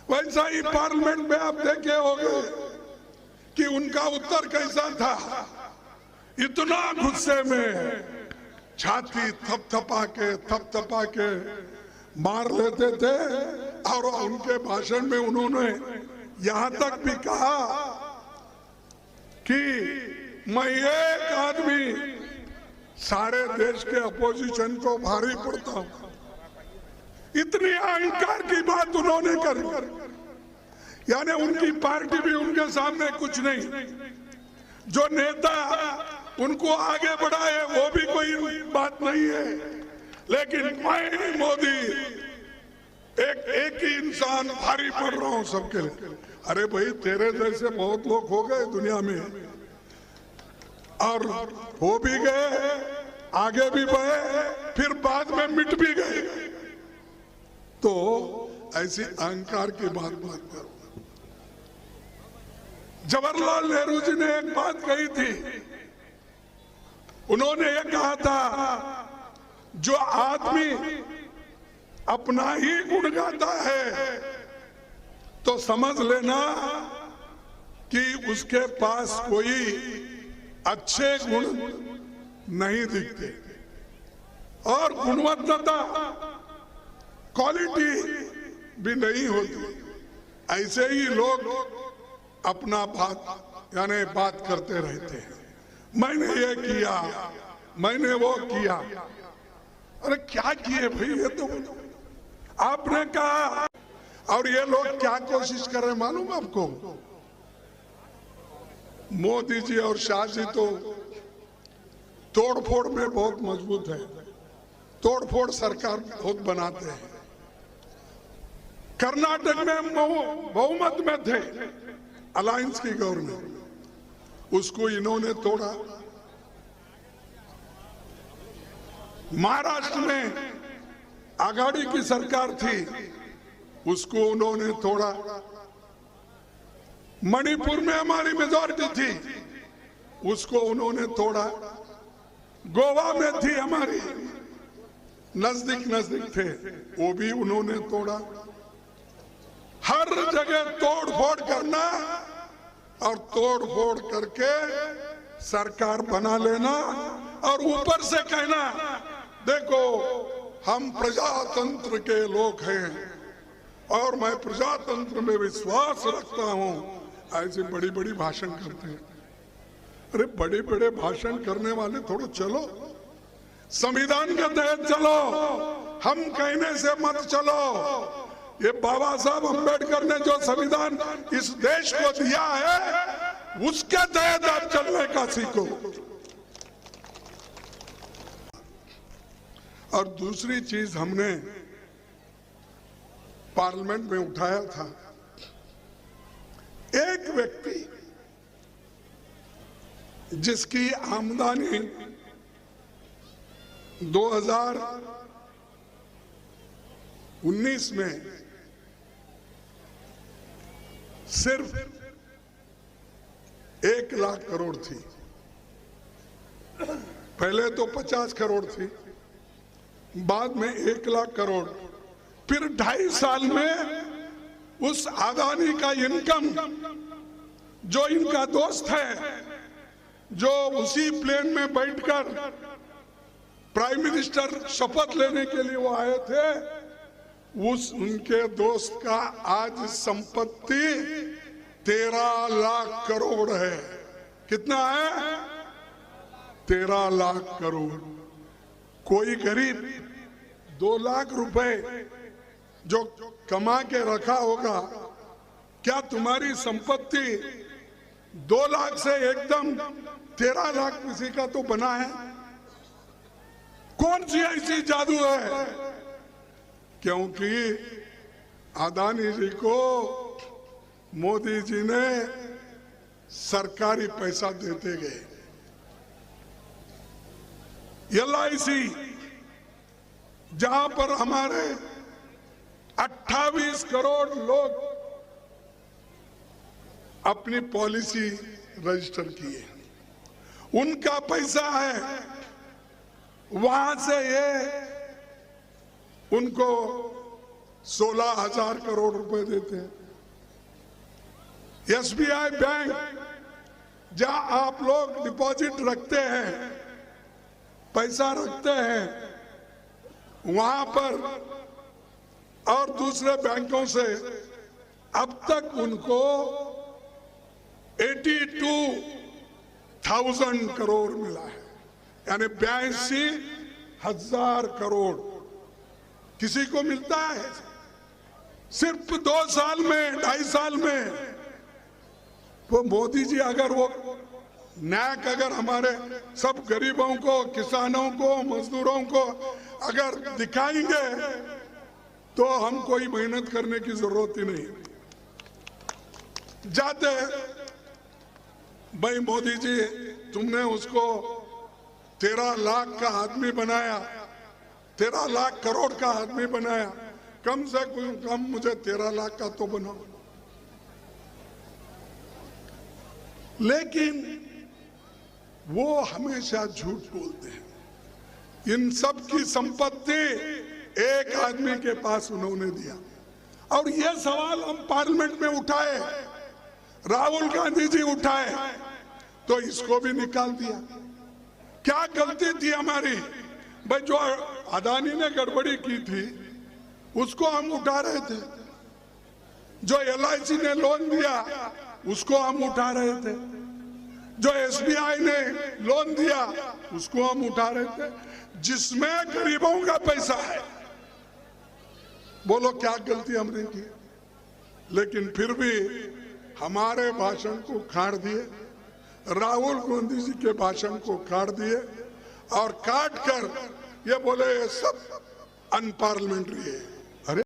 वैसा ही पार्लियामेंट में आप देखे होंगे कि उनका उत्तर कैसा था। इतना गुस्से में छाती थपथपा के मार लेते थे। और उनके भाषण में उन्होंने यहां तक भी कहा कि मैं एक आदमी सारे देश के अपोजिशन को भारी पड़ता हूं। इतनी अहंकार की बात उन्होंने करी। यानी उनकी पार्टी भी उनके सामने कुछ नहीं। जो नेता उनको आगे बढ़ाए वो भी कोई बात नहीं है। लेकिन मैं मोदी एक ही इंसान भारी पड़ रहा हूं सबके लिए। अरे भाई, तेरे जैसे बहुत लोग हो गए दुनिया में और हो भी गए, आगे भी बढ़े, फिर बाद में मिट भी गए। तो ऐसी अहंकार की बात करो। जवाहरलाल नेहरू जी ने एक बात कही थी। उन्होंने ये कहा था, जो आदमी अपना ही गुण गाता है तो समझ लेना कि उसके पास कोई अच्छे गुण नहीं दिखते। और गुणवत्ता क्वालिटी भी नहीं होती। ऐसे ही लोग अपना बात करते रहते हैं। मैंने ये किया, मैंने वो किया। अरे क्या किए भाई? ये तो आपने कहा। और ये लोग क्या कोशिश कर रहे हैं मालूम आपको? मोदी जी और शाह जी तो तोड़फोड़ में बहुत मजबूत है। तोड़फोड़ सरकार बहुत बनाते हैं। कर्नाटक में बहुमत में थे अलायंस की गवर्नमेंट, उसको इन्होंने तोड़ा। महाराष्ट्र में आघाड़ी की सरकार थी, उसको उन्होंने तोड़ा। मणिपुर में हमारी मेजॉरिटी थी, उसको उन्होंने तोड़ा। गोवा में थी हमारी, नजदीक थे, वो भी उन्होंने तोड़ा। हर जगह तोड़ फोड़ करना और तोड़ फोड़ करके सरकार बना लेना और ऊपर से कहना, देखो हम प्रजातंत्र के लोग हैं और मैं प्रजातंत्र में विश्वास रखता हूं। ऐसे बड़ी बड़ी भाषण करते हैं। अरे बड़े बड़े भाषण करने वाले थोड़ा चलो, संविधान के तहत चलो। हम कहने से मत चलो। ये बाबा साहब अम्बेडकर ने जो संविधान इस देश को दिया है, उसके तहत आप चलने का सीखो। और दूसरी चीज हमने पार्लियामेंट में उठाया था, एक व्यक्ति जिसकी आमदनी 2019 में सिर्फ 1 लाख करोड़ थी। पहले तो 50 करोड़ थी, बाद में 1 लाख करोड़। फिर 2.5 साल में उस अदानी का इनकम, जो इनका दोस्त है, जो उसी प्लेन में बैठकर प्राइम मिनिस्टर शपथ लेने के लिए वो आए थे, उनके दोस्त का आज संपत्ति 13 लाख करोड़ है। कितना है? 13 लाख करोड़। कोई गरीब 2 लाख रुपए जो कमा के रखा होगा, क्या तुम्हारी संपत्ति 2 लाख से एकदम 13 लाख किसी का तो बना है? कौन सी ऐसी जादू है? क्योंकि अदानी जी को मोदी जी ने सरकारी पैसा देते गए। LIC जहां पर हमारे 28 करोड़ लोग अपनी पॉलिसी रजिस्टर किए, उनका पैसा है। वहां से ये उनको 16,000 करोड़ रुपए देते हैं। SBI बैंक, जहां आप लोग डिपॉजिट रखते हैं, पैसा रखते हैं, वहां पर और दूसरे बैंकों से अब तक उनको 82,000 करोड़ मिला है, यानी 82,000 करोड़ किसी को मिलता है सिर्फ 2 साल में, 2.5 साल में। वो मोदी जी अगर वो न्याक अगर हमारे सब गरीबों को, किसानों को, मजदूरों को अगर दिखाएंगे तो हम कोई मेहनत करने की जरूरत ही नहीं। जाते भाई मोदी जी, तुमने उसको 13 लाख का आदमी बनाया, 13 लाख करोड़ का आदमी बनाया, कम से कम मुझे 13 लाख का तो बनाओ। लेकिन वो हमेशा झूठ बोलते हैं। इन सब की संपत्ति एक आदमी के पास उन्होंने दिया। और ये सवाल हम पार्लियामेंट में उठाए, राहुल गांधी जी उठाए, तो इसको भी निकाल दिया। क्या गलती थी हमारी? भाई जो अदानी ने गड़बड़ी की थी उसको हम उठा रहे थे, जो LIC ने लोन दिया उसको हम उठा रहे थे, जो SBI ने लोन दिया उसको हम उठा रहे थे, जिसमें गरीबों का पैसा है। बोलो क्या गलती हमने की? लेकिन फिर भी हमारे भाषण को खाड़ दिए, राहुल गांधी जी के भाषण को काट दिए और काट कर ये बोले सब अनपार्लियामेंट्री है।